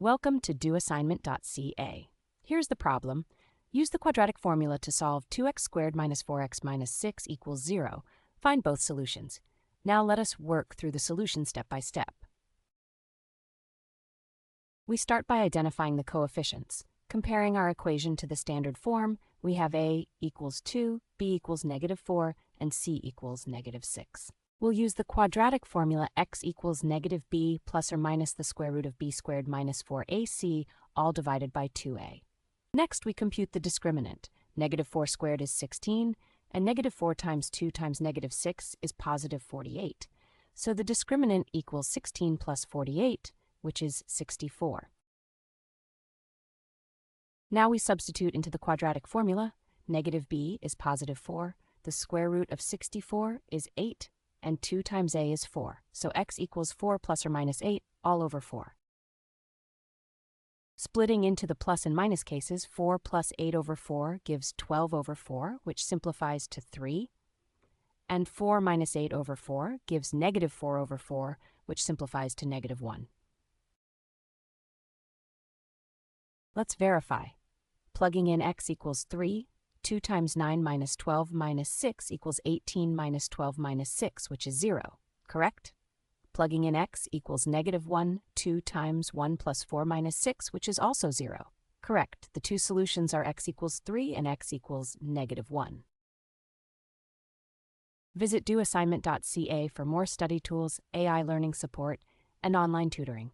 Welcome to doassignment-ca. Here's the problem. Use the quadratic formula to solve 2x squared minus 4x minus 6 equals 0. Find both solutions. Now let us work through the solution step by step. We start by identifying the coefficients. Comparing our equation to the standard form, we have a equals 2, b equals -4, and c equals -6. We'll use the quadratic formula x equals -b plus or minus the square root of b squared minus 4ac, all divided by 2a. Next, we compute the discriminant. -4 squared is 16, and -4 times 2 times -6 is positive 48. So the discriminant equals 16 plus 48, which is 64. Now we substitute into the quadratic formula. -b is positive 4, the square root of 64 is 8, and 2 times a is 4, so x equals 4 plus or minus 8, all over 4. Splitting into the plus and minus cases, 4 plus 8 over 4 gives 12 over 4, which simplifies to 3, and 4 minus 8 over 4 gives -4 over 4, which simplifies to -1. Let's verify. Plugging in x equals 3, 2 times 9 minus 12 minus 6 equals 18 minus 12 minus 6, which is 0, correct? Plugging in x equals -1, 2 times 1 plus 4 minus 6, which is also 0, correct? The two solutions are x equals 3 and x equals -1. Visit doassignment.ca for more study tools, AI learning support, and online tutoring.